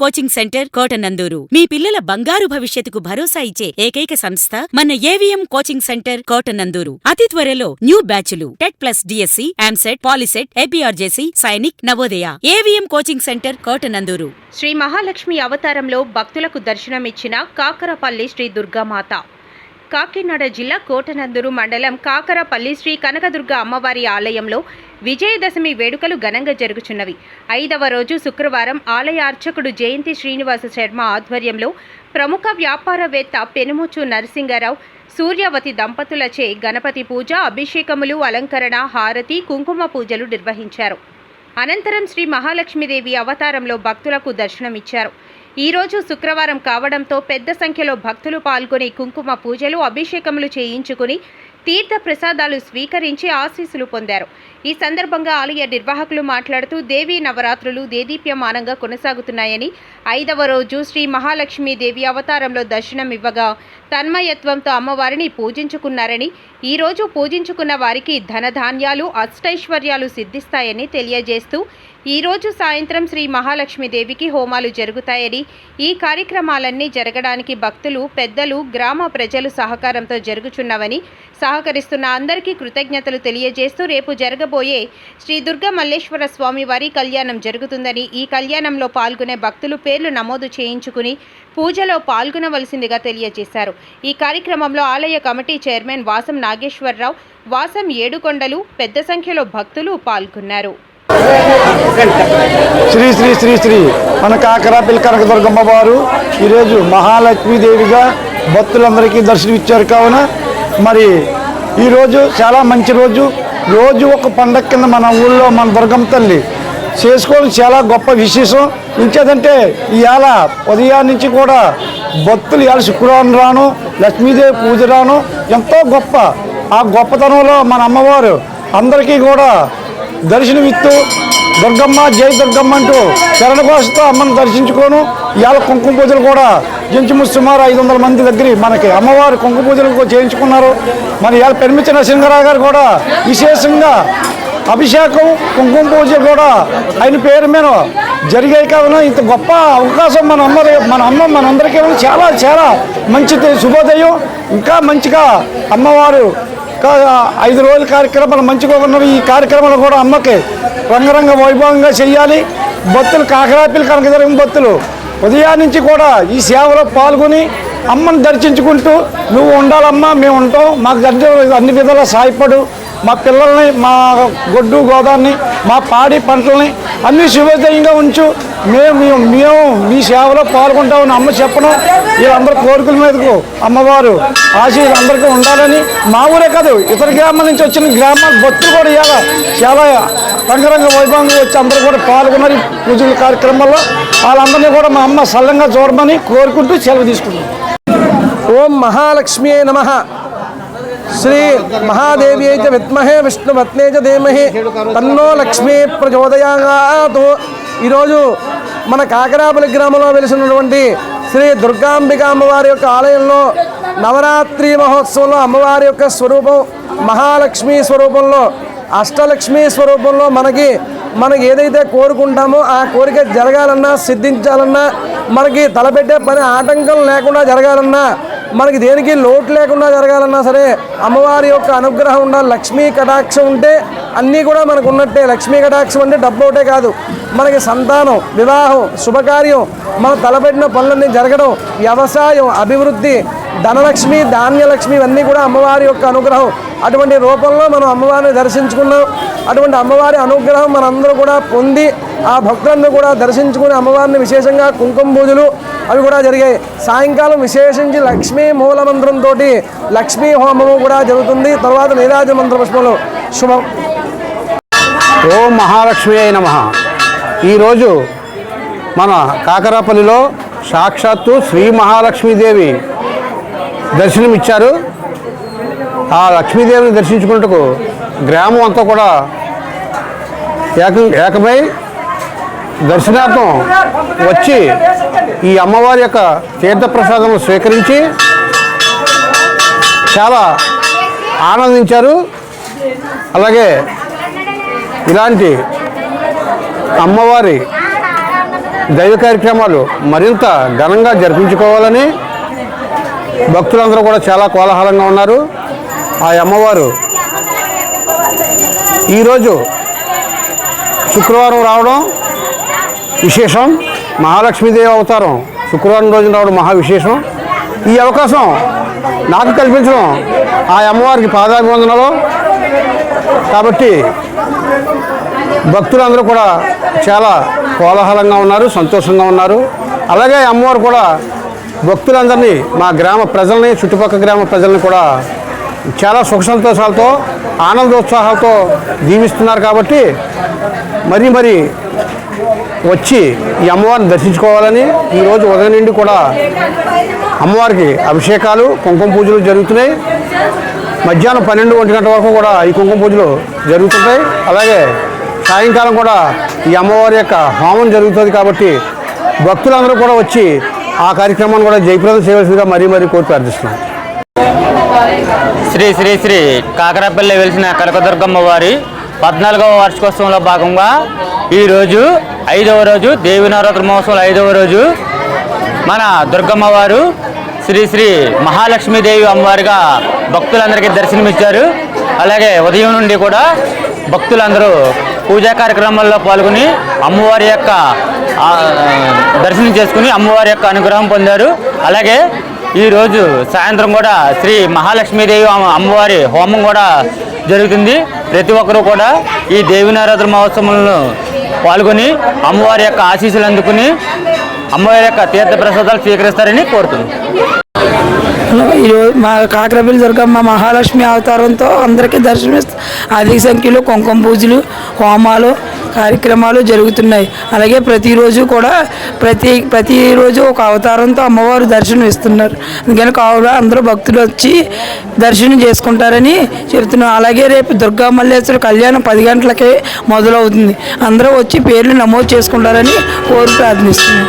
Coaching centre Kotananduru మీ పిల్లల బంగారు భవిష్యత్తుకు భరోసా ఇచ్చే ఏకైక సంస్థ మన ఏవిఎం కోచింగ్ సెంటర్ కోటనందూరు. అతి త్వరలో న్యూ బ్యాచ్లు TET plus DSC, EAMCET, POLYCET, APRJC, Sainik, Navodaya. AVM coaching centre Kotananduru. Shri Mahalakshmi అవతారంలో భక్తులకు దర్శనమిచ్చిన కాకరపల్లి శ్రీ దుర్గామాత. కాకినాడ జిల్లా కోటనందూరు మండలం కాకరపల్లి శ్రీ కనకదుర్గ అమ్మవారి ఆలయంలో విజయదశమి వేడుకలు ఘనంగా జరుగుచున్నవి. 5వ రోజు శుక్రవారం ఆలయ అర్చకుడు జయంతి శ్రీనివాస శర్మ ఆధ్వర్యంలో ప్రముఖ వ్యాపారవేత్త పెనుముచ్చు నరసింగారావు, సూర్యవతి దంపతులచే గణపతి పూజ, అభిషేకములు, అలంకరణ, హారతి, కుంకుమ పూజలు నిర్వహించారు. అనంతరం శ్రీ మహాలక్ష్మీదేవి అవతారంలో భక్తులకు దర్శనమిచ్చారు. ఈరోజు శుక్రవారం కావడంతో పెద్ద సంఖ్యలో భక్తులు పాల్గొని కుంకుమ పూజలు, అభిషేకములు చేయించుకుని తీర్థ ప్రసాదాలు స్వీకరించి ఆశీస్సులు పొందారు. ఈ సందర్భంగా ఆలయ నిర్వాహకులు మాట్లాడుతూ దేవీ నవరాత్రులు దేదీప్యమానంగా కొనసాగుతున్నాయని, 5వ రోజు శ్రీ మహాలక్ష్మీదేవి అవతారంలో దర్శనం ఇవ్వగా తన్మయత్వంతో అమ్మవారిని పూజించుకున్నారని, ఈరోజు పూజించుకున్న వారికి ధనధాన్యాలు, అష్టైశ్వర్యాలు సిద్ధిస్తాయని తెలియజేస్తూ ఈరోజు సాయంత్రం శ్రీ మహాలక్ష్మీదేవికి హోమాలు జరుగుతాయని, ఈ కార్యక్రమాలన్నీ జరగడానికి భక్తులు, పెద్దలు, గ్రామ ప్రజలు సహకారంతో జరుగుచున్నవని, సహకరిస్తున్న అందరికీ కృతజ్ఞతలు తెలియజేస్తూ రేపు జరగబోయే శ్రీ దుర్గా మల్లేశ్వర స్వామి వారి కళ్యాణం జరుగుతుందని, ఈ కళ్యాణంలో పాల్గొనే భక్తులు పేర్లు నమోదు చేయించుకుని పూజలో పాల్గొనవలసిందిగా తెలియజేశారు. ఈ కార్యక్రమంలో ఆలయ కమిటీ చైర్మన్ వాసం నాగేశ్వరరావు, వాసం ఏడుకొండలు పెద్ద సంఖ్యలో భక్తులు పాల్గొన్నారు. శ్రీ శ్రీ శ్రీ శ్రీ మన కాకరపల్లి కనకదుర్గమ్మ వారు ఈరోజు మహాలక్ష్మీదేవిగా భక్తులందరికీ దర్శనమిచ్చారు. కావున మరి ఈరోజు చాలా మంచి రోజు. రోజు ఒక పండగ కింద మన ఊళ్ళో మన దుర్గమ్మ తల్లి చేసుకోవడం చాలా గొప్ప విశేషం. ఇంకేదంటే ఇవాళ ఉదయం నుంచి కూడా భక్తులు ఇవాళ శుక్రవారం రాను, లక్ష్మీదేవి పూజ రాను ఎంతో గొప్ప. ఆ గొప్పతనంలో మన అమ్మవారు అందరికీ కూడా దర్శనమిస్తూ దుర్గమ్మ జై దుర్గమ్మ అంటూ శరణఘోషతో అమ్మను దర్శించుకోను. ఇవాళ కుంకుమ పూజలు కూడా ఇంచుమించు సుమారు 500 మంది దగ్గర మనకి అమ్మవారు కుంకుమ పూజలు చేయించుకున్నారు. మన ఇవాళ పెనుముచ్చు నరసింహారావు గారు కూడా విశేషంగా అభిషేకం, కుంకుమ పూజ కూడా ఆయన పేరు మీద జరిగాయి. కావున ఇంత గొప్ప అవకాశం మన అమ్మ మనందరికీ చాలా చాలా మంచి శుభోదయం. ఇంకా మంచిగా అమ్మవారు 5 రోజుల కార్యక్రమాలు మంచిగా ఉన్నవి. ఈ కార్యక్రమాలు కూడా అమ్మకి రంగరంగ వైభవంగా చేయాలి. భక్తులు కాకరపల్లి కనకదుర్గమ్మ భక్తులు ఉదయం నుంచి కూడా ఈ సేవలో పాల్గొని అమ్మని దర్శించుకుంటూ నువ్వు ఉండాలమ్మా, మేము ఉంటాం, మాకు అన్ని విధాలా సహాయపడు, మా పిల్లల్ని, మా గొడ్డు గోదాన్ని, మా పాడి పంటలని అన్నీ శుభోదయంగా ఉంచు, మేము మీ సేవలో పాల్గొంటామని అమ్మ చెప్పడం, వీళ్ళందరూ కోరికల మీదకు అమ్మవారు ఆశీస్సులు అందరికీ ఉండాలని మా ఊరే కాదు ఇతర గ్రామాల నుంచి వచ్చిన గ్రామాల భక్తులు కూడా ఇవాళ చాలా రంగరంగ వైభవంగా వచ్చి అందరూ కూడా పాల్గొన్నారు ఈ పూజల కార్యక్రమాల్లో. వాళ్ళందరినీ కూడా మా అమ్మ సల్లంగా చూడమని కోరుకుంటూ సెలవు తీసుకుంటాం. ఓం మహాలక్ష్మీ నమః. శ్రీ మహాదేవి చ విద్మహే విష్ణుపత్నే చ ధీమహి తన్నో లక్ష్మీ ప్రచోదయాత్. ఈరోజు మన కాకరపల్లి గ్రామంలో వెలిసినటువంటి శ్రీ దుర్గాంబిక అమ్మవారి యొక్క ఆలయంలో నవరాత్రి మహోత్సవంలో అమ్మవారి యొక్క స్వరూపం మహాలక్ష్మీ స్వరూపంలో, అష్టలక్ష్మీ స్వరూపంలో మనకి ఏదైతే కోరుకుంటామో ఆ కోరిక జరగాలన్నా, సిద్ధించాలన్నా, మనకి తలపెట్టే పని ఆటంకం లేకుండా జరగాలన్నా, మనకి దేనికి లోటు లేకుండా జరగాలన్నా సరే అమ్మవారి యొక్క అనుగ్రహం ఉండాలి. లక్ష్మీ కటాక్షం ఉంటే అన్నీ కూడా మనకు ఉన్నట్టే. లక్ష్మీ కటాక్షం అంటే డబ్బు ఒకటే కాదు, మనకి సంతానం, వివాహం, శుభకార్యం, మనం తలపెట్టిన పనులన్నీ జరగడం, వ్యవసాయం, అభివృద్ధి, ధనలక్ష్మి, ధాన్యలక్ష్మి ఇవన్నీ కూడా అమ్మవారి యొక్క అనుగ్రహం. అటువంటి రూపంలో మనం అమ్మవారిని దర్శించుకున్నాం. అటువంటి అమ్మవారి అనుగ్రహం మనందరూ కూడా పొంది ఆ భక్తులను కూడా దర్శించుకుని అమ్మవారిని విశేషంగా కుంకుమ పూజలు అవి కూడా జరిగాయి. సాయంకాలం విశేషించి లక్ష్మీ మూలమంత్రంతో లక్ష్మీ హోమము కూడా జరుగుతుంది. తర్వాత నీరాజ మంత్ర పుష్పములు శుభం. ఓం మహాలక్ష్మి నమః. ఈరోజు మన కాకరపల్లిలో సాక్షాత్తు శ్రీ మహాలక్ష్మీదేవి దర్శనమిచ్చారు. ఆ లక్ష్మీదేవిని దర్శించుకున్నట్టుకు గ్రామం అంతా కూడా ఏకమై దర్శనార్థం వచ్చి ఈ అమ్మవారి యొక్క తీర్థప్రసాదం స్వీకరించి చాలా ఆనందించారు. అలాగే ఇలాంటి అమ్మవారి దైవ కార్యక్రమాలు మరింత ఘనంగా జరిపించుకోవాలని భక్తులందరూ కూడా చాలా కోలాహలంగా ఉన్నారు. ఆ అమ్మవారు ఈరోజు శుక్రవారం రావడం విశేషం. మహాలక్ష్మీదేవి అవతారం శుక్రవారం రోజున రావడం మహా విశేషం. ఈ అవకాశం నాకు కల్పించడం ఆ అమ్మవారికి పాదాభివందనలు. కాబట్టి భక్తులందరూ కూడా చాలా కోలాహలంగా ఉన్నారు, సంతోషంగా ఉన్నారు. అలాగే అమ్మవారు కూడా భక్తులందరినీ, మా గ్రామ ప్రజల్ని, చుట్టుపక్కల గ్రామ ప్రజల్ని కూడా చాలా సుఖ సంతోషాలతో, ఆనందోత్సాహాలతో దీవిస్తున్నారు. కాబట్టి మరి వచ్చి ఈ అమ్మవారిని దర్శించుకోవాలని ఈరోజు ఉదయం నుండి కూడా అమ్మవారికి అభిషేకాలు, కుంకుమ పూజలు జరుగుతున్నాయి. మధ్యాహ్నం 12-1 గంటల వరకు కూడా ఈ కుంకుమ పూజలు జరుగుతుంటాయి. అలాగే సాయంకాలం కూడా ఈ అమ్మవారి యొక్క హోమం జరుగుతుంది. కాబట్టి భక్తులందరూ కూడా వచ్చి ఆ కార్యక్రమాన్ని కూడా జయప్రదం చేయవలసిందిగా మరీ కోరి ప్రార్థిస్తున్నాం. శ్రీ శ్రీ శ్రీ కాకరపల్లి వెలిసిన కనకదుర్గమ్మ వారి 14వ వార్షికోత్సవంలో భాగంగా ఈరోజు 5వ రోజు, దేవి నవరాత్రి మహోత్సవంలో 5వ రోజు మన దుర్గమ్మ వారు శ్రీ శ్రీ మహాలక్ష్మీదేవి అమ్మవారిగా భక్తులందరికీ దర్శనమిచ్చారు. అలాగే ఉదయం నుండి కూడా భక్తులందరూ పూజా కార్యక్రమాల్లో పాల్గొని అమ్మవారి యొక్క దర్శనం చేసుకుని అమ్మవారి యొక్క అనుగ్రహం పొందారు. అలాగే ఈరోజు సాయంత్రం కూడా శ్రీ మహాలక్ష్మీదేవి అమ్మవారి హోమం కూడా జరుగుతుంది. ప్రతి ఒక్కరూ కూడా ఈ దేవి నవరాత్రి మహోత్సవంలో పాల్గొని అమ్మవారి యొక్క ఆశీస్సులు అందుకుని అమ్మవారి యొక్క తీర్థ ప్రసాదాలు స్వీకరిస్తారని కోరుతున్నాం. ఈరోజు మా కాకరపల్లి దుర్గమ్మ మహాలక్ష్మి అవతారంతో అందరికీ దర్శనమిస్తారు. అధిక సంఖ్యలో కుంకుమ పూజలు, హోమాలు, కార్యక్రమాలు జరుగుతున్నాయి. అలాగే ప్రతిరోజు కూడా ప్రతిరోజు ఒక అవతారంతో అమ్మవారు దర్శనం ఇస్తున్నారు. అందుకని కావున అందరూ భక్తులు వచ్చి దర్శనం చేసుకుంటారని చెబుతున్నాం. అలాగే రేపు దుర్గా మల్లేశ్వర కళ్యాణం 10 గంటలకే మొదలవుతుంది. అందరూ వచ్చి పేర్లు నమోదు చేసుకుంటారని కోరి ప్రార్థిస్తున్నాం.